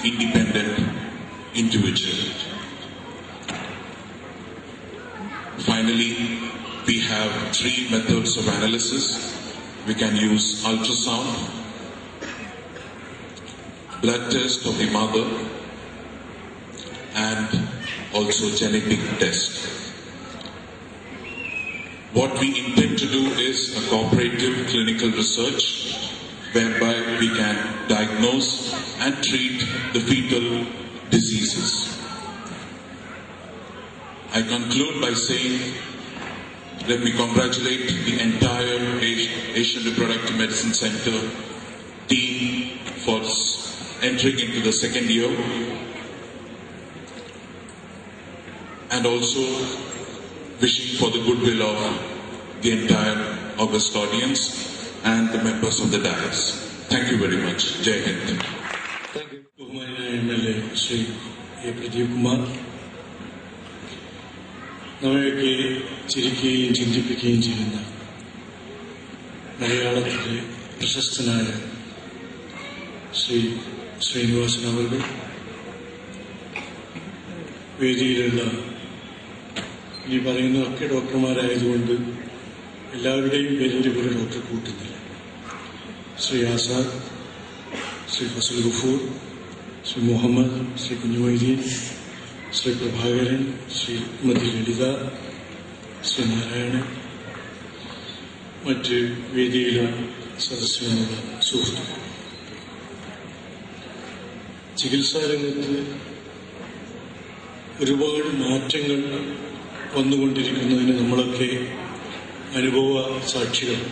independent individual. Finally, we have 3 methods of analysis. We can use ultrasound, blood test of the mother, and also genetic test. What we intend to do is a cooperative clinical research whereby we can diagnose and treat the fetal diseases. I conclude by saying, let me congratulate the entire Asian Reproductive Medicine Center team for entering into the 2nd year, and also wishing for the goodwill of the entire august audience and the members of the dais. Thank you very much. Jai Hind. Thank you. MLA Sri Pradeep Kumar. നമ്മളെയൊക്കെ ചിരിക്കുകയും ചിന്തിപ്പിക്കുകയും ചെയ്യുന്ന മലയാളത്തിലെ പ്രശസ്തനായ ശ്രീ ശ്രീനിവാസൻ അവർ, വേദിയിലുള്ള ഈ പറയുന്നതൊക്കെ ഡോക്ടർമാരായതുകൊണ്ട് എല്ലാവരുടെയും പേരിൽ ഒരു doctor കൂട്ടുന്നില്ല. Shri Azad, Shri Fasal Gafoor, Shri Muhammad, Shri Kunjumoideen, Shri Prabhakaran, Shrimati ലളിത, ശ്രീ നാരായണൻ, മറ്റ് വേദിയിലെ സദസ്യനുള്ള സുഹൃത്തുക്കൾ, ചികിത്സാരംഗത്ത് ഒരുപാട് മാറ്റങ്ങൾ വന്നുകൊണ്ടിരിക്കുന്നതിന് നമ്മളൊക്കെ അനുഭവ സാക്ഷികളാണ്.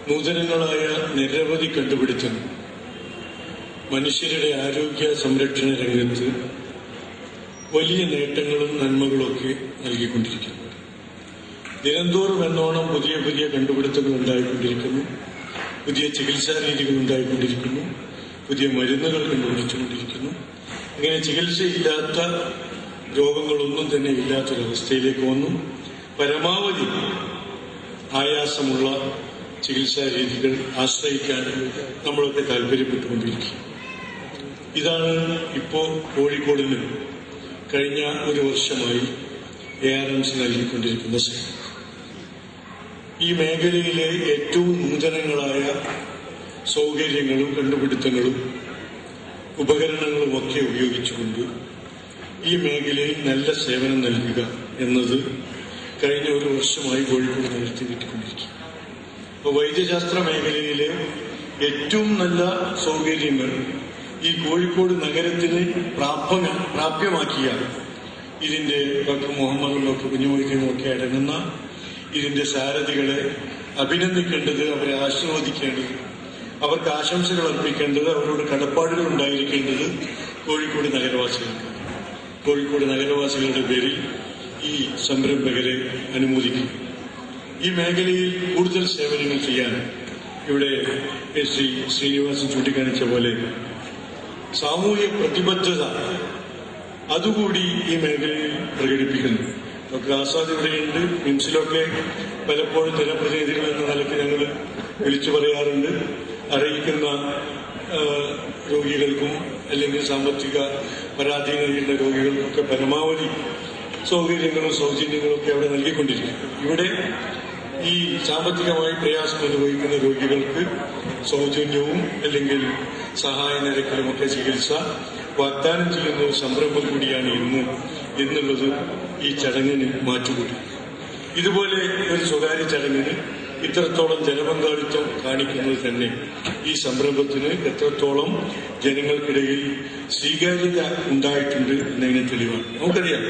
നൂതനങ്ങളായ നിരവധി കണ്ടുപിടുത്തങ്ങൾ മനുഷ്യരുടെ ആരോഗ്യ സംരക്ഷണ രംഗത്ത് വലിയ നേട്ടങ്ങളും നന്മകളൊക്കെ നൽകിക്കൊണ്ടിരിക്കുന്നു. ദിനംതോറും എന്നോണം പുതിയ പുതിയ കണ്ടുപിടുത്തങ്ങൾ ഉണ്ടായിക്കൊണ്ടിരിക്കുന്നു, പുതിയ ചികിത്സാ രീതികൾ ഉണ്ടായിക്കൊണ്ടിരിക്കുന്നു, പുതിയ മരുന്നുകൾ കണ്ടുപിടിച്ചുകൊണ്ടിരിക്കുന്നു. ഇങ്ങനെ ചികിത്സയില്ലാത്ത രോഗങ്ങളൊന്നും തന്നെ ഇല്ലാത്തൊരവസ്ഥയിലേക്ക് വന്നു. പരമാവധി ആയാസമുള്ള ചികിത്സാ രീതികൾ ആശ്രയിക്കാൻ നമ്മളൊക്കെ താല്പര്യപ്പെട്ടുകൊണ്ടിരിക്കും. ഇതാണ് ഇപ്പോൾ കോഴിക്കോടിന് കഴിഞ്ഞ ഒരു വർഷമായി ARMC നൽകിക്കൊണ്ടിരിക്കുന്ന സേവനം. ഈ മേഖലയിലെ ഏറ്റവും നൂതനങ്ങളായ സൗകര്യങ്ങളും കണ്ടുപിടുത്തങ്ങളും ഉപകരണങ്ങളും ഒക്കെ ഉപയോഗിച്ചുകൊണ്ട് ഈ മേഖലയിൽ നല്ല സേവനം നൽകുക എന്നത് കഴിഞ്ഞ ഒരു വർഷമായി കോഴിക്കോട് നഗരത്തിൽ കിട്ടിക്കൊണ്ടിരിക്കും. അപ്പോൾ വൈദ്യശാസ്ത്ര മേഖലയിലെ ഏറ്റവും നല്ല സൗകര്യങ്ങൾ ഈ കോഴിക്കോട് നഗരത്തിന് പ്രാപ്യമാക്കിയ ഇതിന്റെ ഡോക്ടർ മുഹമ്മദും ഡോക്ടർ കുഞ്ഞുമൊയ്തീനും ഒക്കെ അടങ്ങുന്ന ഇതിന്റെ സാരഥികളെ അഭിനന്ദിക്കേണ്ടത്, അവരെ ആശീർവദിക്കേണ്ടത്, അവർക്ക് ആശംസകൾ അർപ്പിക്കേണ്ടത്, അവരോട് കടപ്പാടുകൾ ഉണ്ടായിരിക്കേണ്ടത് കോഴിക്കോട് നഗരവാസികൾക്ക്. കോഴിക്കോട് നഗരവാസികളുടെ പേരിൽ ഈ സംരംഭകരെ അനുമോദിക്കും. ഈ മേഖലയിൽ കൂടുതൽ സേവനങ്ങൾ ചെയ്യാൻ ഇവിടെ ശ്രീ ശ്രീനിവാസൻ ചൂണ്ടിക്കാണിച്ച പോലെ സാമൂഹ്യ പ്രതിബദ്ധത അതുകൂടി ഈ മേഖലയിൽ പ്രകടിപ്പിക്കുന്നു. ഡോക്ടർ ആസാദ് ഇവിടെയുണ്ട്. മിംസിലൊക്കെ പലപ്പോഴും ജനപ്രതിനിധികൾ എന്ന നിലയ്ക്ക് ഞങ്ങൾ വിളിച്ചു പറയാറുണ്ട്. അറിയിക്കുന്ന രോഗികൾക്കും അല്ലെങ്കിൽ സാമ്പത്തിക പരാധീനതയുള്ള രോഗികൾക്കൊക്കെ പരമാവധി സൗകര്യങ്ങളും സൗജന്യങ്ങളും ഒക്കെ അവിടെ നൽകിക്കൊണ്ടിരിക്കും. ഇവിടെ ഈ സാമ്പത്തികമായി പ്രയാസം അനുഭവിക്കുന്ന രോഗികൾക്ക് സൗജന്യവും അല്ലെങ്കിൽ സഹായ നിരക്കിലുമൊക്കെ ചികിത്സ വാഗ്ദാനം ചെയ്യുന്ന ഒരു സംരംഭം കൂടിയാണ് ഇന്ന് എന്നുള്ളത് ഈ ചടങ്ങിന് മാറ്റുകൂടി. ഇതുപോലെ ഒരു സ്വകാര്യ ചടങ്ങിന് ഇത്രത്തോളം ജനപങ്കാളിത്തം കാണിക്കുന്നത് തന്നെ ഈ സംരംഭത്തിന് എത്രത്തോളം ജനങ്ങൾക്കിടയിൽ സ്വീകാര്യത ഉണ്ടായിട്ടുണ്ട് എന്നതിന് തെളിവാണ്. നമുക്കറിയാം,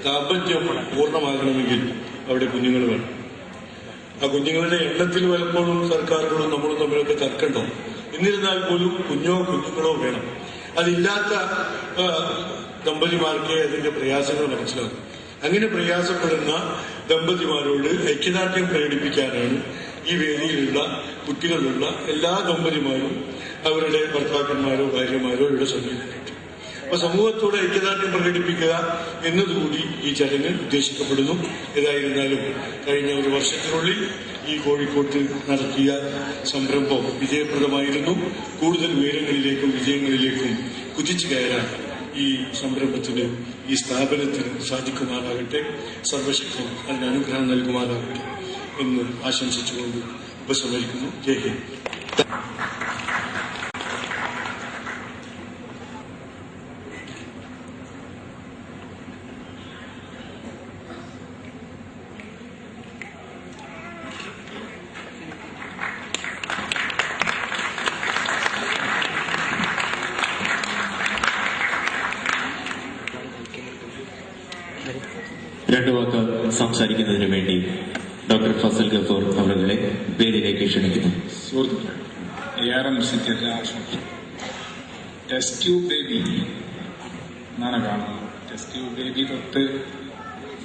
ദാമ്പത്യം പൂർണ്ണമാകണമെങ്കിൽ അവിടെ കുഞ്ഞുങ്ങൾ വേണം. ആ കുഞ്ഞുങ്ങളുടെ എണ്ണത്തിൽ പലപ്പോഴും സർക്കാരുകളും നമ്മളും തമ്മിലൊക്കെ തർക്കമുണ്ടാവും. എന്നിരുന്നാൽ പോലും കുഞ്ഞുങ്ങളോ വേണം. അതില്ലാത്ത ദമ്പതിമാർക്ക് അതിന്റെ പ്രയാസങ്ങൾ മനസ്സിലാകും. അങ്ങനെ പ്രയാസപ്പെടുന്ന ദമ്പതിമാരോട് ഐക്യദാർഢ്യം പ്രകടിപ്പിക്കാനാണ് ഈ വേദിയിലുള്ള കുട്ടികളുള്ള എല്ലാ ദമ്പതിമാരും അവരുടെ ഭർത്താക്കന്മാരോ ഭാര്യമാരോ ഇവിടെ സമീപിക്കുന്നത്. അപ്പൊ സമൂഹത്തോട് ഐക്യദാർഢ്യം പ്രകടിപ്പിക്കുക എന്നതുകൂടി ഈ ചടങ്ങ് ഉദ്ദേശിക്കപ്പെടുന്നു. ഏതായിരുന്നാലും കഴിഞ്ഞ ഒരു വർഷത്തിനുള്ളിൽ ഈ കോഴിക്കോട്ട് നടത്തിയ സംരംഭം വിജയപ്രദമായിരുന്നു. കൂടുതൽ ഉയരങ്ങളിലേക്കും വിജയങ്ങളിലേക്കും കുതിച്ചു കയറാൻ ഈ സംരംഭത്തിന്, ഈ സ്ഥാപനത്തിന് സാധിക്കുമാറാകട്ടെ. സർവശക്തൻ അതിന് അനുഗ്രഹം നൽകുമാറാകട്ടെ എന്ന് ആശംസിച്ചുകൊണ്ട് ഉപസംഹരിക്കുന്നു. ജയ് ഹിന്ദ്. രണ്ടു വാക്ക് സംസാരിക്കുന്നതിന് വേണ്ടി ഡോക്ടർ ഫസൽ ഗഫൂർ അവരുടെ വേദിയിലേക്ക് ക്ഷണിക്കുന്നു. സുഹൃത്തുക്കളെ, ARMCക്ക് ആശംസ. ടെസ്റ്റ് ട്യൂബ് ബേബി എന്നാണ് കാണുന്നത്. ടെസ്റ്റ് ട്യൂബ് ബേബി തൊട്ട്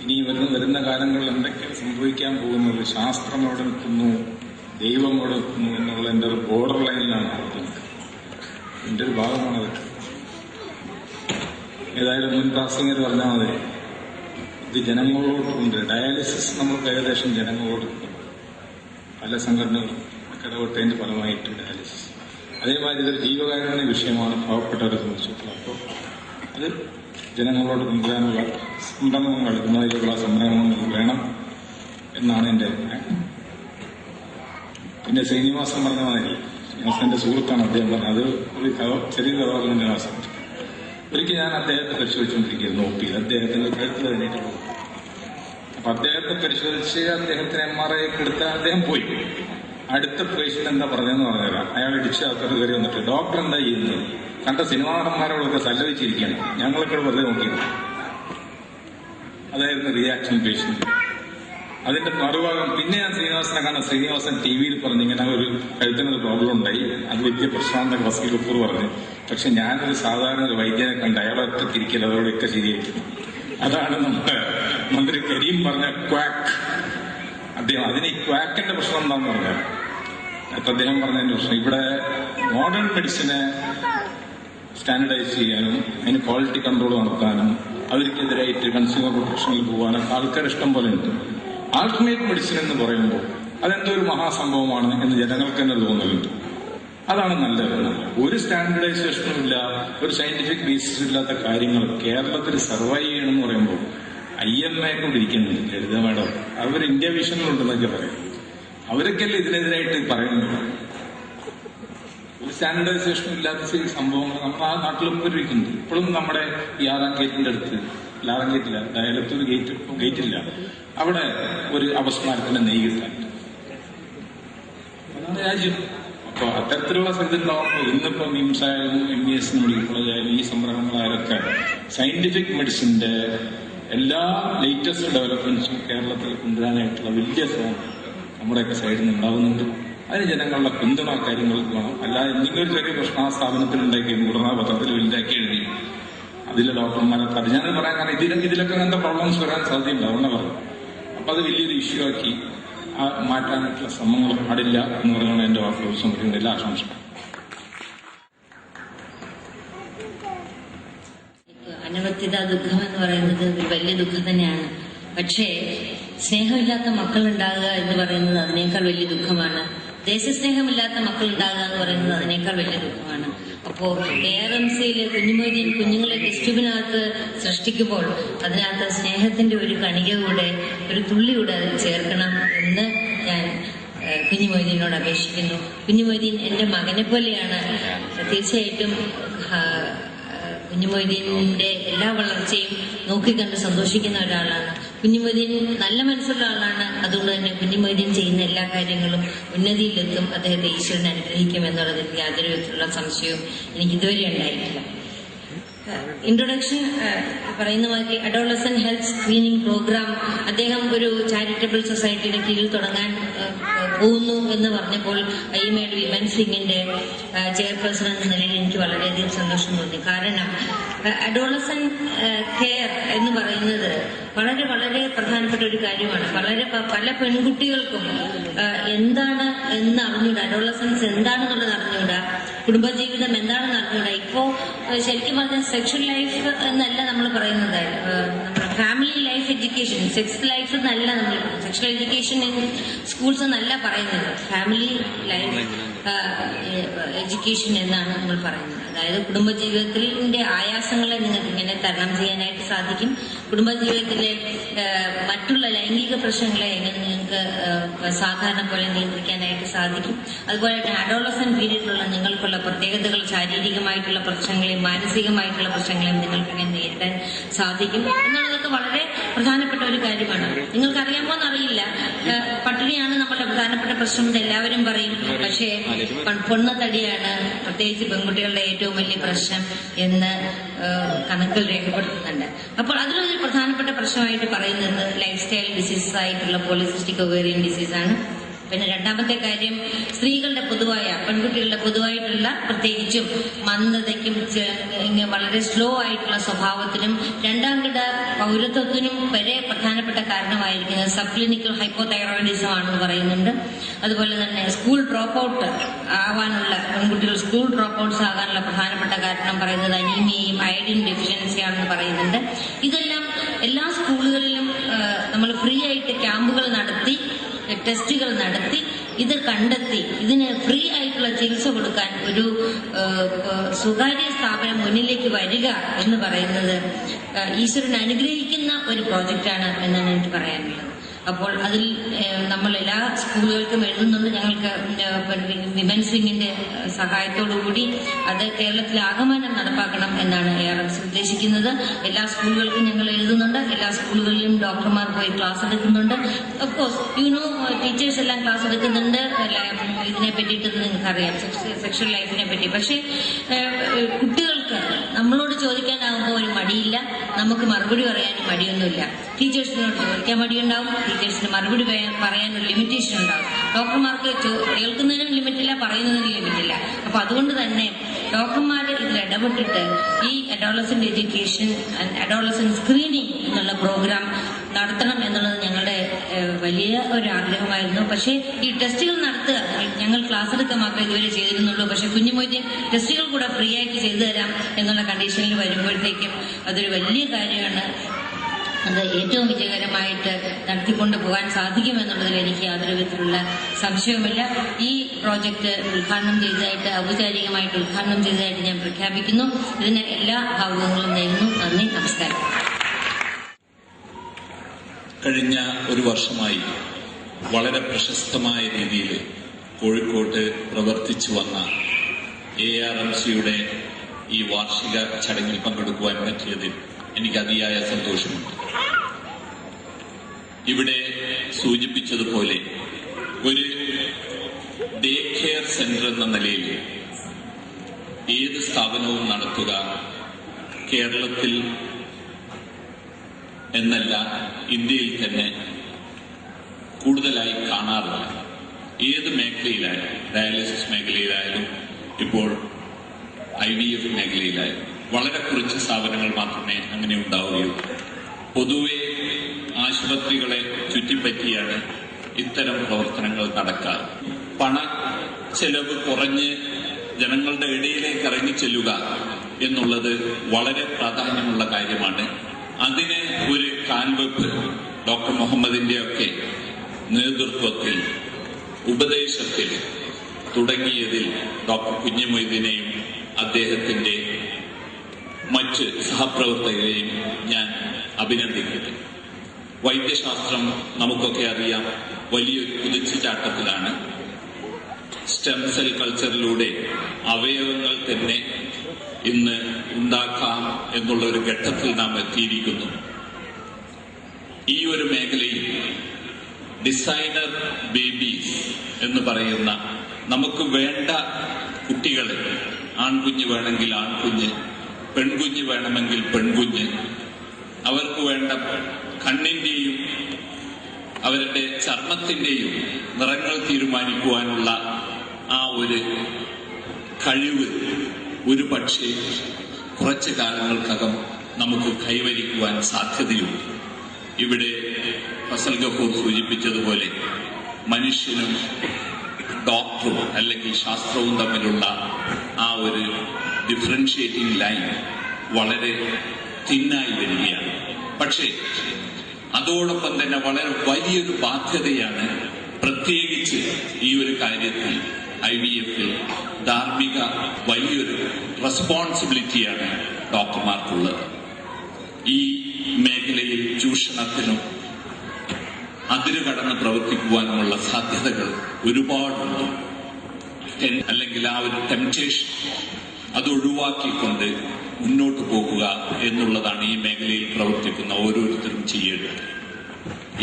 ഇനി വരുന്ന കാലങ്ങളിൽ എന്തൊക്കെയാണ് സംഭവിക്കാൻ പോകുന്നത്, ശാസ്ത്രം എവിടെ നിൽക്കുന്നു, ദൈവം എവിടെ നിൽക്കുന്നു എന്നുള്ള എൻ്റെ ഒരു ബോർഡർ ലൈനിലാണ് നടത്തുന്നത്. എൻ്റെ ഒരു ഭാഗമാണത്. ഏതായാലും മുൻ പ്രാസംഗികർ പറഞ്ഞാൽ മതി, ഇത് ജനങ്ങളോടുണ്ട്. ഡയാലിസിസ് നമ്മൾക്ക് ഏകദേശം ജനങ്ങളോട് പല സംഘടനകളും ഇടപെട്ടതിന്റെ ഫലമായിട്ട് ഡയാലിസിസ്. അതേമാതിരി ഇതൊരു ജീവകാരുണ്യ വിഷയമാണ് പാവപ്പെട്ടവരെ സംബന്ധിച്ചിട്ടുള്ളത്. അപ്പോൾ അത് ജനങ്ങളോട് കൊണ്ടുവരാനുള്ള സംരംഭങ്ങൾ, ഇന്നതിലുള്ള സംരംഭങ്ങൾ വേണം എന്നാണ് എൻ്റെ അഭിപ്രായം. പിന്നെ ശ്രീനിവാസൻ പറഞ്ഞ മാതിരി, ശ്രീനിവാസന്റെ സുഹൃത്താണ് അദ്ദേഹം പറഞ്ഞത്. അത് ഒരു ചെറിയ കഥ പറഞ്ഞ വാസം. ഒരിക്കൽ ഞാൻ അദ്ദേഹത്തെ പരിശോധിച്ചുകൊണ്ടിരിക്കുകയായിരുന്നു OP-യിൽ. അദ്ദേഹത്തിന്റെ കഴുത്തിൽ അതിനായിട്ട് പോകും. അപ്പൊ അദ്ദേഹത്തെ പരിശോധിച്ച് അദ്ദേഹത്തിന് MRI എടുത്ത അദ്ദേഹം പോയി. അടുത്ത പേഷ്യന്റ് എന്താ പറഞ്ഞതെന്ന് പറഞ്ഞുതരാം. അയാൾ ഇടിച്ച് അകത്തോട്ട് കയറി വന്നിട്ട്, ഡോക്ടർ എന്താ ചെയ്യുന്നത്? കണ്ട സിനിമാ നടന്മാരോടൊക്കെ സല്ലപിച്ചിരിക്കുകയാണ്, ഞങ്ങളൊക്കെ വെറുതെ നോക്കിയത്. അതായിരുന്നു റിയാക്ഷൻ പേഷ്യന്റ്. അതിന്റെ മറുഭാഗം പിന്നെ ഞാൻ ശ്രീനിവാസനെ കാണാൻ, ശ്രീനിവാസൻ TV-യിൽ പറഞ്ഞു ഇങ്ങനെ ഒരു കഴുത്തിനൊരു പ്രോബ്ലം ഉണ്ടായി, അത് വലിയ പ്രശ്നമാണെന്ന് ഫസൽ ഗഫൂർ പറഞ്ഞു. പക്ഷെ ഞാനൊരു സാധാരണ ഒരു വൈദ്യനെ കണ്ട് അയാളെ ഒറ്റത്തിരിക്കൽ അതോടെയൊക്കെ ശരിയായിരിക്കും. അതാണ് നമ്മുടെ മന്ത്രി കരീം പറഞ്ഞ ക്വാക്ക്. അദ്ദേഹം അതിന് ഈ ക്വാക്കിന്റെ പ്രശ്നം എന്താണെന്ന് പറഞ്ഞാൽ, അദ്ദേഹം പറഞ്ഞതിന്റെ പ്രശ്നം ഇവിടെ മോഡേൺ മെഡിസിനെ സ്റ്റാൻഡർഡൈസ് ചെയ്യാനും അതിന് ക്വാളിറ്റി കൺട്രോൾ നടത്താനും അവർക്കെതിരായിട്ട് കൺസ്യൂമർ പ്രൊട്ടക്ഷനിൽ പോകാനും ആൾക്കാർ ഇഷ്ടം പോലെ ഉണ്ട്. ആൾട്ടർനേറ്റ് മെഡിസിൻ എന്ന് പറയുമ്പോൾ അതെന്തോ ഒരു മഹാസംഭവമാണ് എന്ന് ജനങ്ങൾക്ക് തന്നെ തോന്നലുണ്ട്. അതാണ് നല്ലത്. ഒരു സ്റ്റാൻഡർഡൈസേഷനും ഇല്ല, ഒരു സയന്റിഫിക് ബേസിസ് ഇല്ലാത്ത കാര്യങ്ങൾ കേരളത്തിൽ സർവൈവ് ചെയ്യണമെന്ന് പറയുമ്പോൾ IMA കൊണ്ടിരിക്കുന്നുണ്ട് ലളിത മാഡം. അവർ ഇന്ത്യ വിഷനിലുണ്ടെന്നൊക്കെ പറയും. അവരൊക്കെയല്ലേ ഇതിനെതിരായിട്ട് പറയുന്നത്. ഒരു സ്റ്റാൻഡർഡൈസേഷനും ഇല്ലാത്ത സംഭവങ്ങൾ നമ്മുടെ ആ നാട്ടിലും ഇരിക്കുന്നുണ്ട്. ഇപ്പോഴും നമ്മുടെ ഈ 6-ാം ഗേറ്റിന്റെ അടുത്ത്, 6-ാം ഗേറ്റില്ല, ഡയലത്തൂർ ഗേറ്റില്ല, അവിടെ ഒരു അപസ്മാരത്തിന്റെ നെയ്കിട്ടാണ്. അതാണ് രാജ്യം. അപ്പൊ അത്തരത്തിലുള്ള സ്ഥലത്തുണ്ടാവുമ്പോൾ ഇന്നിപ്പോ MIMS ആയാലും MES മെഡിക്കൽ കോളേജ് ആയാലും ഈ സംരംഭങ്ങളായാലൊക്കെ സയന്റിഫിക് മെഡിസിന്റെ എല്ലാ ലേറ്റസ്റ്റ് ഡെവലപ്മെന്റ്സും കേരളത്തിൽ കൊണ്ടുവരാനായിട്ടുള്ള വലിയ ശ്രമം നമ്മുടെയൊക്കെ സൈഡിൽ നിന്ന് ഉണ്ടാകുന്നുണ്ട്. അതിന് ജനങ്ങളുടെ പിന്തുണ കാര്യങ്ങൾക്ക് വേണം. അല്ലാതെ എന്തെങ്കിലും ഒരു ചെറിയ പ്രശ്നം ആ സ്ഥാപനത്തിൽ ഉണ്ടാക്കി മുതിർന്ന പത്രത്തിൽ വലുതാക്കി എഴുതി അതിലെ ഡോക്ടർമാരൊക്കെ അത് ഞാനത് പറയാൻ കാരണം ഇതിലൊക്കെ അങ്ങനത്തെ പ്രോബ്ലംസ് വരാൻ സാധ്യതയുണ്ട്. അതുകൊണ്ട് പറഞ്ഞു. അപ്പൊ അത് വലിയൊരു ഇഷ്യൂ ആക്കി മാറ്റാനായിട്ടുള്ള ശ്രമങ്ങൾ പാടില്ല എന്ന് പറഞ്ഞാണ് എന്റെ വാക്കുകൾ സംബന്ധിക്കുന്ന എല്ലാ ആശംസകളും. അനവത്യത ദുഃഖം എന്ന് പറയുന്നത് ഒരു വലിയ ദുഃഖം തന്നെയാണ്. പക്ഷേ സ്നേഹമില്ലാത്ത മക്കളുണ്ടാകുക എന്ന് പറയുന്നത് അതിനേക്കാൾ വലിയ ദുഃഖമാണ്. ദേശസ്നേഹമില്ലാത്ത മക്കളുണ്ടാകുക എന്ന് പറയുന്നത് അതിനേക്കാൾ വലിയ ദുഃഖമാണ്. അപ്പോൾ ARMCയിൽ കുഞ്ഞുമൊയ്തീൻ കുഞ്ഞുങ്ങളെ ടെസ്റ്റ് ട്യൂബിനകത്ത് സൃഷ്ടിക്കുമ്പോൾ അതിനകത്ത് സ്നേഹത്തിന്റെ ഒരു കണിക കൂടെ, ഒരു തുള്ളി കൂടെ അതിൽ ചേർക്കണം എന്ന് ഞാൻ കുഞ്ഞുമൊയ്തീനോട് അപേക്ഷിക്കുന്നു. കുഞ്ഞുമൊയ്തീൻ എന്റെ മകനെ പോലെയാണ്. തീർച്ചയായിട്ടും കുഞ്ഞുമൊയ്തീന്റെ എല്ലാ വളർച്ചയും നോക്കിക്കണ്ട് സന്തോഷിക്കുന്ന ഒരാളാണ്. കുഞ്ഞുമൊയ്തീൻ നല്ല മനസ്സുള്ള ആളാണ്. അതുകൊണ്ട് തന്നെ കുഞ്ഞുമൊയ്തീൻ ചെയ്യുന്ന എല്ലാ കാര്യങ്ങളും ഉന്നതിയിലെത്തും. അദ്ദേഹത്തെ ഈശ്വരൻ അനുഗ്രഹിക്കും എന്നുള്ളതിൽ യാതൊരു വിധത്തിലുള്ള സംശയവും എനിക്ക് ഇതുവരെ ഉണ്ടായിട്ടില്ല. ഇൻട്രൊഡക്ഷൻ പറയുന്ന മാതിരി അഡോളസന്റ് ഹെൽത്ത് സ്ക്രീനിംഗ് പ്രോഗ്രാം അദ്ദേഹം ഒരു ചാരിറ്റബിൾ സൊസൈറ്റിയുടെ കീഴിൽ തുടങ്ങാൻ പോകുന്നു എന്ന് പറഞ്ഞപ്പോൾ IMAയുടെ വിമൻസ് വിങ്ങിന്റെ ചെയർപേഴ്സൺ എന്ന നിലയിൽ എനിക്ക് വളരെയധികം സന്തോഷം തോന്നി. കാരണം അഡോളസന്റ് കെയർ എന്ന് പറയുന്നത് വളരെ വളരെ പ്രധാനപ്പെട്ട ഒരു കാര്യമാണ്. പല പെൺകുട്ടികൾക്കും എന്താണ് എന്ന് അറിഞ്ഞൂടാ, അഡോളസൻസ് എന്താണെന്നുള്ളത് അറിഞ്ഞൂടാ. കുടുംബജീവിതം എന്താണെന്ന് അറിഞ്ഞൂടാ. ഇപ്പോ ശരിക്കും പറഞ്ഞാൽ സെക്ഷൽ ലൈഫ് എന്നല്ല നമ്മൾ പറയുന്നത്, നമ്മുടെ family life education, sex life എന്നല്ല നമ്മൾ, സെക്ഷൽ എഡ്യൂക്കേഷൻ ഇൻ സ്കൂൾസ് എന്നല്ല പറയുന്നത്, ഫാമിലി ലൈഫ് എഡ്യൂക്കേഷൻ എന്നാണ് നമ്മൾ പറയുന്നത്. അതായത് കുടുംബജീവിതത്തിന്റെ ആയാസങ്ങളെ നിങ്ങൾക്ക് ഇങ്ങനെ തരണം ചെയ്യാനായിട്ട് സാധിക്കും. കുടുംബജീവിതത്തിലെ മറ്റുള്ള ലൈംഗിക പ്രശ്നങ്ങളെ എങ്ങനെ നിങ്ങൾക്ക് സാധാരണ പോലെ നിയന്ത്രിക്കാനായിട്ട് സാധിക്കും. അതുപോലെ തന്നെ അഡോളസന്റ് പീരീഡിലുള്ള നിങ്ങൾക്കുള്ള പ്രത്യേകതകൾ, ശാരീരികമായിട്ടുള്ള പ്രശ്നങ്ങളെയും മാനസികമായിട്ടുള്ള പ്രശ്നങ്ങളെയും നിങ്ങൾക്ക് എങ്ങനെ നേരിടാൻ സാധിക്കും എന്നുള്ളതൊക്കെ വളരെ പ്രധാനപ്പെട്ട ഒരു കാര്യമാണ്. നിങ്ങൾക്കറിയാമോ എന്നറിയില്ല, പട്ടിണിയാണ് നമ്മുടെ പ്രധാനപ്പെട്ട പ്രശ്നം എന്ന് എല്ലാവരും പറയും. പക്ഷേ പൊണ്ണത്തടിയാണ് പ്രത്യേകിച്ച് പെൺകുട്ടികളുടെ ഏറ്റവും വലിയ പ്രശ്നം എന്ന് കണക്കുകൾ രേഖപ്പെടുത്തുന്നുണ്ട്. അപ്പോൾ അതിലൊരു പ്രധാനപ്പെട്ട പ്രശ്നമായിട്ട് പറയുന്നത് ലൈഫ് സ്റ്റൈൽ ഡിസീസസ് ആയിട്ടുള്ള പോളിസിസ്റ്റിക് ഒവേറിയൻ ഡിസീസാണ്. പിന്നെ രണ്ടാമത്തെ കാര്യം സ്ത്രീകളുടെ പൊതുവായ, പെൺകുട്ടികളുടെ പൊതുവായിട്ടുള്ള പ്രത്യേകിച്ചും മന്ദതയ്ക്കും വളരെ സ്ലോ ആയിട്ടുള്ള സ്വഭാവത്തിനും രണ്ടാംകിട പൗരത്വത്തിനും വരെ പ്രധാനപ്പെട്ട കാരണമായിരിക്കുന്നത് സബ് ക്ലിനിക്കൽ ഹൈപ്പോതൈറോയിഡിസം ആണെന്ന് പറയുന്നുണ്ട്. അതുപോലെ തന്നെ സ്കൂൾ ഡ്രോപ്പ് ഔട്ട് ആവാനുള്ള, പെൺകുട്ടികൾ സ്കൂൾ ഡ്രോപ്പ് ഔട്ട്സ് ആകാനുള്ള പ്രധാനപ്പെട്ട കാരണം പറയുന്നത് അനീമിയയും അയഡിൻ ഡെഫിഷ്യൻസിയാണെന്ന് പറയുന്നുണ്ട്. ഇതെല്ലാം എല്ലാ സ്കൂളുകളിലും നമ്മൾ ഫ്രീ ആയിട്ട് ക്യാമ്പുകൾ നടത്തി, ടെസ്റ്റുകൾ നടത്തി, ഇത് കണ്ടെത്തി ഇതിന് ഫ്രീ ആയിട്ടുള്ള ചികിത്സ കൊടുക്കാൻ ഒരു സ്വകാര്യ സ്ഥാപനം മുന്നിലേക്ക് വരിക എന്ന് പറയുന്നത് ഈശ്വരൻ അനുഗ്രഹിക്കുന്ന ഒരു പ്രോജക്റ്റാണ് എന്നാണ് എനിക്ക് പറയാനുള്ളത്. അപ്പോൾ അതിൽ നമ്മൾ എല്ലാ സ്കൂളുകൾക്കും എഴുതുന്നുണ്ട്. ഞങ്ങൾക്ക് വിമൻസ് വിങ്ങിന്റെ സഹായത്തോടുകൂടി അത് കേരളത്തിൽ ആകമാനം നടപ്പാക്കണം എന്നാണ് ARMC ഉദ്ദേശിക്കുന്നത്. എല്ലാ സ്കൂളുകൾക്കും ഞങ്ങൾ എഴുതുന്നുണ്ട്. എല്ലാ സ്കൂളുകളിലും ഡോക്ടർമാർ പോയി ക്ലാസ് എടുക്കുന്നുണ്ട്. ഓഫ്കോഴ്സ് ടീച്ചേഴ്സ് എല്ലാം ക്ലാസ് എടുക്കുന്നുണ്ട് ഇതിനെ പറ്റിയിട്ട് നിങ്ങൾക്കറിയാം, സെക്ഷൽ ലൈഫിനെ പറ്റി. പക്ഷേ കുട്ടികൾക്ക് നമ്മളോട് ചോദിക്കാനാകുമ്പോൾ ഒരു മടിയില്ല, നമുക്ക് മറുപടി പറയാനും മടിയൊന്നുമില്ല. ടീച്ചേഴ്സിനോട് ചോദിക്കാൻ മടിയുണ്ടാവും, ടീച്ചേഴ്സിന് മറുപടി പറയാനൊരു ലിമിറ്റേഷൻ ഉണ്ടാവും. ഡോക്ടർമാർക്ക് കേൾക്കുന്നതിനും ലിമിറ്റില്ല, പറയുന്നതിനും ലിമിറ്റില്ല. അപ്പൊ അതുകൊണ്ട് തന്നെ ഡോക്ടർമാർ ഇതിൽ ഇടപെട്ടിട്ട് ഈ adolescent education and adolescent screening എന്നുള്ള പ്രോഗ്രാം നടത്തണം എന്നുള്ളത് ഞങ്ങളുടെ വലിയ ഒരു ആഗ്രഹമായിരുന്നു. പക്ഷേ ഈ ടെസ്റ്റുകൾ നടത്തുക, ഞങ്ങൾ ക്ലാസ് എടുക്കാൻ മാത്രമേ ഇതുവരെ ചെയ്തിരുന്നുള്ളൂ. പക്ഷെ കുഞ്ഞുമൊയ്തീൻ ടെസ്റ്റുകൾ കൂടെ ഫ്രീ ആയിട്ട് ചെയ്തു തരാം എന്നുള്ള കണ്ടീഷനിൽ വരുമ്പോഴത്തേക്കും അതൊരു വലിയ കാര്യമാണ്. അത് ഏറ്റവും വിജയകരമായിട്ട് നടത്തിക്കൊണ്ട് പോകാൻ സാധിക്കുമെന്നുള്ളതിൽ എനിക്ക് യാതൊരു വിധത്തിലുള്ള സംശയവുമില്ല. ഈ പ്രോജക്റ്റ് ഉദ്ഘാടനം ചെയ്തതായിട്ട്, ഔപചാരികമായിട്ട് ഉദ്ഘാടനം ചെയ്തതായിട്ട് ഞാൻ പ്രഖ്യാപിക്കുന്നു. ഇതിന് എല്ലാ ഭാവുകങ്ങളും നേരുന്നു. നന്ദി, നമസ്കാരം. കഴിഞ്ഞ ഒരു വർഷമായി വളരെ പ്രശസ്തമായ രീതിയിൽ കോഴിക്കോട്ട് പ്രവർത്തിച്ചു വന്ന ARMCയുടെ ഈ വാർഷിക ചടങ്ങിൽ പങ്കെടുക്കുവാൻ പറ്റിയതിൽ എനിക്ക് അതിയായ സന്തോഷമുണ്ട്. ഇവിടെ സൂചിപ്പിച്ചതുപോലെ ഒരു ഡേ കെയർ സെന്റർ എന്ന നിലയിൽ ഏത് സ്ഥാപനവും നടത്തുക കേരളത്തിൽ എന്നല്ല, ഇന്ത്യയിൽ തന്നെ കൂടുതലായി കാണാറില്ല. ഏത് മേഖലയിലായാലും, ഡയാലിസിസ് മേഖലയിലായാലും ഇപ്പോൾ IVF മേഖലയിലായാലും വളരെ കുറച്ച് സ്ഥാപനങ്ങൾ മാത്രമേ അങ്ങനെ ഉണ്ടാവുകയുള്ളൂ. പൊതുവെ ആശുപത്രികളെ ചുറ്റിപ്പറ്റിയാണ് ഇത്തരം പ്രവർത്തനങ്ങൾ നടക്കാറ്. പണ ചെലവ് കുറഞ്ഞ് ജനങ്ങളുടെ ഇടയിലേക്ക് ഇറങ്ങിച്ചെല്ലുക എന്നുള്ളത് വളരെ പ്രാധാന്യമുള്ള കാര്യമാണ്. അതിന് ഒരു കാൽവെപ്പ് ഡോക്ടർ മുഹമ്മദിന്റെയൊക്കെ നേതൃത്വത്തിൽ, ഉപദേശത്തിൽ തുടങ്ങിയതിൽ ഡോക്ടർ കുഞ്ഞുമൊയ്തീനെയും അദ്ദേഹത്തിന്റെ മറ്റ് സഹപ്രവർത്തകരെയും ഞാൻ അഭിനന്ദിക്കുന്നു. വൈദ്യശാസ്ത്രം നമുക്കൊക്കെ അറിയാം വലിയൊരു കുതിച്ചുചാട്ടത്തിലാണ്. സ്റ്റെം സെൽ കൾച്ചറിലൂടെ അവയവങ്ങൾ തന്നെ ഇന്ന് ഉണ്ടാക്കാം എന്നുള്ള ഒരു ഘട്ടത്തിൽ നാം എത്തിയിരിക്കുന്നു. ഈ ഒരു മേഖലയിൽ ഡിസൈനർ ബേബീസ് എന്ന് പറയുന്ന നമുക്ക് വേണ്ട കുട്ടികളെ, ആൺകുഞ്ഞ് വേണമെങ്കിൽ ആൺകുഞ്ഞ്, പെൺകുഞ്ഞ് വേണമെങ്കിൽ പെൺകുഞ്ഞ്, അവർക്ക് വേണ്ട കണ്ണിന്റെയും അവരുടെ ചർമ്മത്തിന്റെയും നിറങ്ങൾ തീരുമാനിക്കുവാനുള്ള ആ ഒരു കഴിവ് ഒരു പക്ഷേ കുറച്ചു കാലങ്ങൾക്കകം നമുക്ക് കൈവരിക്കുവാൻ സാധ്യതയുണ്ട്. ഇവിടെ ഫസൽ ഗഫൂർ സൂചിപ്പിച്ചതുപോലെ മനുഷ്യനും ഡോക്ടറും അല്ലെങ്കിൽ ശാസ്ത്രവും തമ്മിലുള്ള ആ ഒരു ഡിഫറൻഷിയേറ്റിംഗ് ലൈൻ വളരെ തിന്നായി വരികയാണ്. പക്ഷേ അതോടൊപ്പം തന്നെ വളരെ വലിയൊരു ബാധ്യതയാണ്, പ്രത്യേകിച്ച് ഈ ഒരു കാര്യത്തിൽ IVF-ൽ ധാർമ്മിക വലിയൊരു റെസ്പോൺസിബിലിറ്റിയാണ് ഡോക്ടർമാർക്കുള്ളത്. ഈ മേഖലയിൽ ചൂഷണത്തിനും അതിരുകടന്ന് പ്രവർത്തിക്കുവാനുമുള്ള സാധ്യതകൾ ഒരുപാടുണ്ട്. അല്ലെങ്കിൽ ആ ഒരു ടെംപ്റ്റേഷൻ അത് ഒഴിവാക്കിക്കൊണ്ട് മുന്നോട്ട് പോകുക എന്നുള്ളതാണ് ഈ മേഖലയിൽ പ്രവർത്തിക്കുന്ന ഓരോരുത്തരും ചെയ്യേണ്ടത്.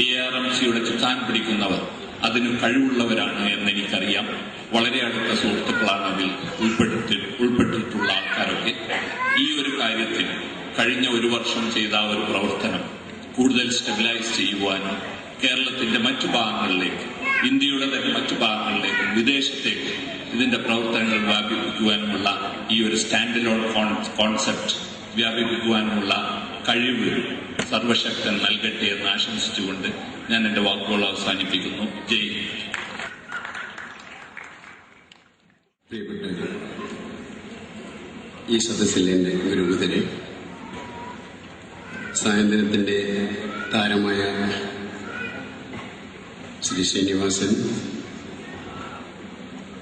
ARMCയുടെ ചുക്കാൻ പിടിക്കുന്നവർ അതിന് കഴിവുള്ളവരാണ് എന്നെനിക്കറിയാം. വളരെ അടുത്ത സുഹൃത്തുക്കളാണ് അതിൽ ഉൾപ്പെട്ടിട്ടുള്ള ആൾക്കാരൊക്കെ. ഈ ഒരു കാര്യത്തിൽ കഴിഞ്ഞ ഒരു വർഷം ചെയ്ത ഒരു പ്രവർത്തനം കൂടുതൽ സ്റ്റെബിലൈസ് ചെയ്യുവാനും കേരളത്തിന്റെ മറ്റു ഭാഗങ്ങളിലേക്ക്, ഇന്ത്യയുടെ തന്നെ മറ്റു ഭാഗങ്ങളിലേക്കും വിദേശത്തേക്ക് ഇതിന്റെ പ്രവർത്തനങ്ങൾ വ്യാപിപ്പിക്കുവാനുമുള്ള ഈ ഒരു സ്റ്റാൻഡ് അലോൺ കോൺസെപ്റ്റ് വ്യാപിപ്പിക്കുവാനുമുള്ള കഴിവ് സർവശക്തൻ നൽകട്ടെ എന്ന് ആശംസിച്ചുകൊണ്ട് ഞാൻ എന്റെ വാക്കുകൾ അവസാനിപ്പിക്കുന്നു. ജയ് ഹിന്ദ്. പ്രിയപ്പെട്ട ഈ സദസ്സിലെ എൻ്റെ ഗുരുകുതരെ, സായന്തനത്തിന്റെ താരമായ ശ്രീ ശ്രീനിവാസൻ,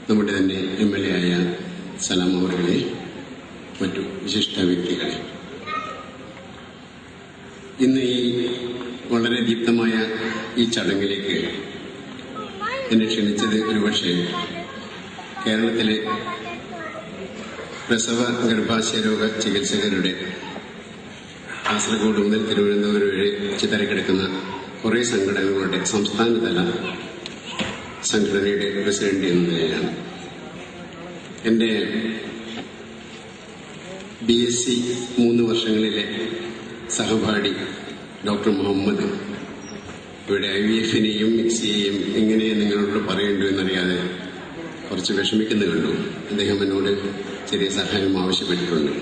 നമ്മുടെ തന്നെ MLA ആയ സലാം അവറുകളെ, മറ്റു വിശിഷ്ട വ്യക്തികളെ, ഇന്ന് ഈ വളരെ ദീപ്തമായ ഈ ചടങ്ങിലേക്ക് എന്നെ ക്ഷണിച്ചത് ഒരുപക്ഷെ കേരളത്തിലെ പ്രസവ ഗർഭാശയരോഗ ചികിത്സകരുടെ കാസർഗോഡ് മുതൽ തിരുവനന്തപുരം വരെ ചിതറിക്കിടക്കുന്ന കുറേ സംഘടനകളുടെ സംസ്ഥാനതല സംഘടനയുടെ പ്രസിഡന്റ് എന്ന നിലയിലാണ്. എൻ്റെ BSc 3 വർഷങ്ങളിലെ സഹപാഠി ഡോക്ടർ മുഹമ്മദ് ഇവിടെ IVF-നെയും മിക്സിയെയും എങ്ങനെ നിങ്ങളോട് പറയേണ്ടു എന്നറിയാതെ കുറച്ച് വിഷമിക്കുന്നു കണ്ടു. അദ്ദേഹം എന്നോട് ചെറിയ സഹായം ആവശ്യപ്പെട്ടിട്ടുണ്ട്.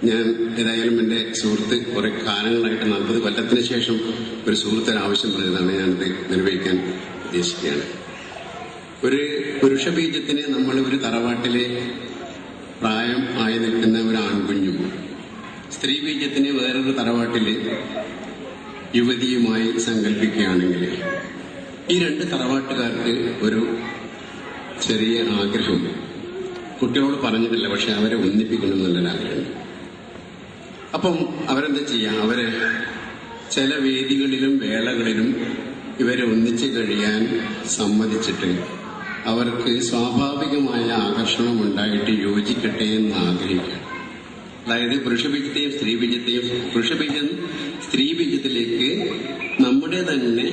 ഞാൻ ഏതായാലും എൻ്റെ സുഹൃത്ത് കുറെ കാലങ്ങളായിട്ട് 40 കൊല്ലത്തിന് ശേഷം ഒരു സുഹൃത്തിന് ആവശ്യം പറഞ്ഞതാണ്. ഞാനത് നിർവഹിക്കാൻ ഉദ്ദേശിക്കുകയാണ്. ഒരു പുരുഷ ബീജത്തിന് നമ്മൾ ഒരു തറവാട്ടിലെ പ്രായം ആയി നിൽക്കുന്ന ഒരു ആൺകുഞ്ഞും സ്ത്രീ ബീജത്തിന് വേറൊരു തറവാട്ടിലെ യുവതിയുമായി സങ്കല്പിക്കുകയാണെങ്കിൽ ഈ 2 തറവാട്ടുകാർക്ക് ഒരു ചെറിയ ആഗ്രഹം, കുട്ടികളോട് പറഞ്ഞിട്ടില്ല, പക്ഷെ അവരെ ഒന്നിപ്പിക്കണമെന്നുള്ളൊരാഗ്രഹം. അപ്പം അവരെന്താ ചെയ്യാം? അവരെ ചില വേദികളിലും വേളകളിലും ഇവരെ ഒന്നിച്ചു കഴിയാൻ സമ്മതിച്ചിട്ട് അവർക്ക് സ്വാഭാവികമായ ആകർഷണം ഉണ്ടായിട്ട് യോജിക്കട്ടെ എന്ന് ആഗ്രഹിക്കുക. അതായത് പുരുഷബീജത്തെയും സ്ത്രീബീജത്തെയും, പുരുഷബീജം സ്ത്രീബീജത്തിലേക്ക് നമ്മുടെ തന്നെ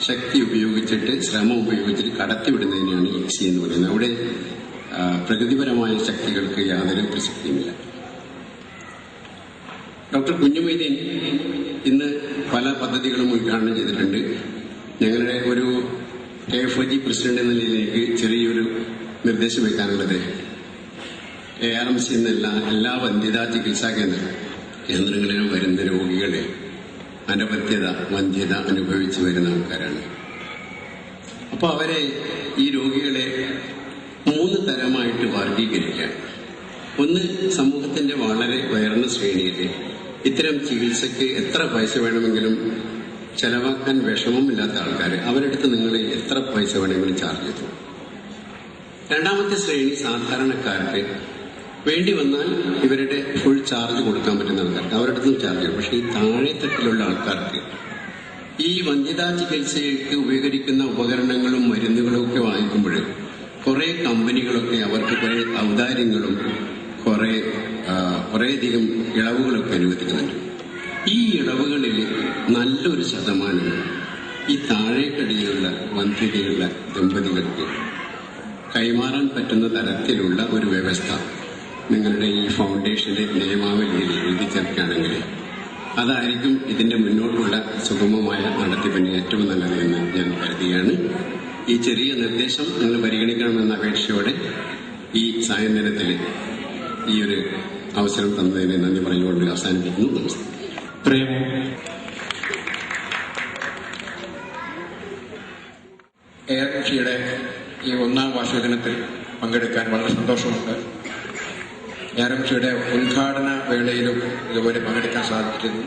ശക്തി ഉപയോഗിച്ചിട്ട്, ശ്രമം ഉപയോഗിച്ചിട്ട് കടത്തിവിടുന്നതിനാണ് ഇക്സി എന്ന് പറയുന്നത്. അവിടെ പ്രകൃതിപരമായ ശക്തികൾക്ക് യാതൊരു പ്രസക്തിയുമില്ല. ഡോക്ടർ കുഞ്ഞുമൊയ്തീൻ ഇന്ന് പല പദ്ധതികളും ഉദ്ഘാടനം ചെയ്തിട്ടുണ്ട്. ഞങ്ങളുടെ ഒരു KFOG പ്രസിഡന്റ് എന്ന നിലയിൽ എനിക്ക് ചെറിയൊരു നിർദ്ദേശം വയ്ക്കാനുള്ളത്, ARMC എന്നല്ല എല്ലാ വന്ധ്യതാ ചികിത്സാ കേന്ദ്രങ്ങളിലും വരുന്ന രോഗികളെ വന്ധ്യത അനുഭവിച്ച് വരുന്ന ആൾക്കാരാണ്. അപ്പോൾ അവരെ, ഈ രോഗികളെ 3 തരമായിട്ട് വർഗീകരിക്കാം. ഒന്ന്, സമൂഹത്തിന്റെ വളരെ ഉയർന്ന ശ്രേണിയിൽ ഇത്തരം ചികിത്സയ്ക്ക് എത്ര പൈസ വേണമെങ്കിലും ചെലവാക്കാൻ വിഷമമില്ലാത്ത ആൾക്കാർ, അവരെടുത്ത് നിങ്ങൾ എത്ര പൈസ വേണമെങ്കിലും ചാർജ് ചെയ്തു. രണ്ടാമത്തെ ശ്രേണി സാധാരണക്കാർക്ക്, വേണ്ടി വന്നാൽ ഇവരുടെ ഫുൾ ചാർജ് കൊടുക്കാൻ പറ്റുന്ന ആൾക്കാർക്ക് അവരുടെ അടുത്തും ചാർജ് ചെയ്യും. പക്ഷേ ഈ താഴെത്തട്ടിലുള്ള ആൾക്കാർക്ക് ഈ വന്ധ്യതാ ചികിത്സയ്ക്ക് ഉപകരിക്കുന്ന ഉപകരണങ്ങളും മരുന്നുകളും ഒക്കെ വാങ്ങിക്കുമ്പോൾ കുറെ കമ്പനികളൊക്കെ അവർക്ക് കുറെ ഔദാര്യങ്ങളും കുറേയധികം ഇളവുകളൊക്കെ അനുവദിക്കുന്നുണ്ട്. ഈ ഇളവുകളിൽ നല്ലൊരു ശതമാനം ഈ താഴേക്കടിയിലുള്ള വന്ധ്യതയുള്ള ദമ്പതികൾക്ക് കൈമാറാൻ പറ്റുന്ന തരത്തിലുള്ള ഒരു വ്യവസ്ഥ നിങ്ങളുടെ ഈ ഫൗണ്ടേഷന്റെ നിയമാവലിയിൽ എഴുതി ചേർക്കുകയാണെങ്കിൽ അതായിരിക്കും ഇതിന്റെ മുന്നോട്ടുള്ള സുഗമമായ നടത്തിപ്പിന് ഏറ്റവും നല്ലത് എന്ന് ഞാൻ കരുതുകയാണ്. ഈ ചെറിയ നിർദ്ദേശം നിങ്ങൾ പരിഗണിക്കണമെന്ന അപേക്ഷയോടെ ഈ സായന്തനത്തിൽ ഈ ഒരു അവസരം തന്നതിന് നന്ദി പറഞ്ഞുകൊണ്ട് അവസാനിപ്പിക്കുന്നു. നമസ്കാരം. ARMCയുടെ ഈ 1ാം വാർഷികദിനത്തിൽ പങ്കെടുക്കാൻ വളരെ സന്തോഷമുണ്ട്. ARMCയുടെ ഉദ്ഘാടന വേളയിലും ഇതുപോലെ പങ്കെടുക്കാൻ സാധിച്ചിരുന്നു.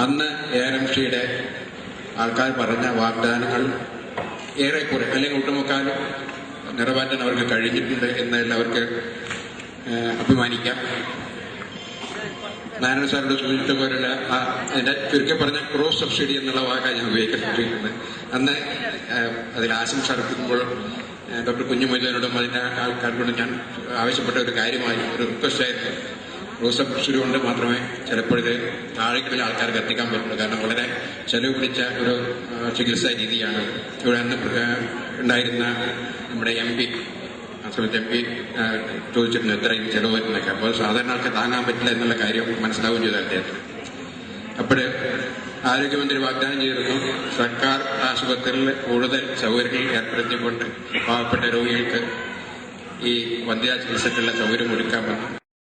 അന്ന് ARMCയുടെ ആൾക്കാർ പറഞ്ഞ വാഗ്ദാനങ്ങൾ ഏറെക്കുറെ അല്ലെങ്കിൽ ഒട്ടുമുക്കാലും നിറവേറ്റാൻ അവർക്ക് കഴിഞ്ഞിട്ടുണ്ട് എന്നതിൽ അവർക്ക് അഭിമാനിക്കാം. നാരായണ സാറിന്റെ സൂചിപ്പിച്ച പോലുള്ള അതിന്റെ ചുരുക്കി പറഞ്ഞ ക്രോസ് സബ്സിഡി എന്നുള്ള വാക്കാണ് ഞാൻ ഉപയോഗിക്കാൻ ശ്രമിക്കുന്നത്. അന്ന് അതിൽ ആശംസ അർപ്പിക്കുമ്പോൾ ഡോക്ടർ കുഞ്ഞുമൊയ്തീനോടും അതിന്റെ ആൾക്കാരോടും ഞാൻ ആവശ്യപ്പെട്ട ഒരു കാര്യമായി ഒരു റിക്വസ്റ്റ് ആയിരുന്നു. ക്രോസ് സബ്സിഡി കൊണ്ട് മാത്രമേ ചിലപ്പോൾ ഇത് താഴേക്കുള്ള ആൾക്കാർക്ക് എത്തിക്കാൻ പറ്റുള്ളൂ. കാരണം വളരെ ചെലവ് പിടിച്ച ഒരു ചികിത്സാ രീതിയാണ്. ഇവിടെ അന്ന് ഉണ്ടായിരുന്ന നമ്മുടെ MP ചോദിച്ചിട്ടുണ്ട് എത്രയും ചെലവ് വരുന്നൊക്കെ. അപ്പോൾ സാധാരണ ആൾക്ക് താങ്ങാൻ പറ്റില്ല എന്നുള്ള കാര്യം മനസ്സിലാവുകയും ചെയ്തു അദ്ദേഹത്തിന്. അപ്പോൾ ആരോഗ്യമന്ത്രി വാഗ്ദാനം ചെയ്തിരുന്നു സർക്കാർ ആശുപത്രികളിൽ കൂടുതൽ സൗകര്യങ്ങൾ ഏർപ്പെടുത്തിക്കൊണ്ട് പാവപ്പെട്ട രോഗികൾക്ക് ഈ വന്ധ്യാ ചികിത്സയ്ക്കുള്ള സൗകര്യം ഒരുക്കാമെന്ന്.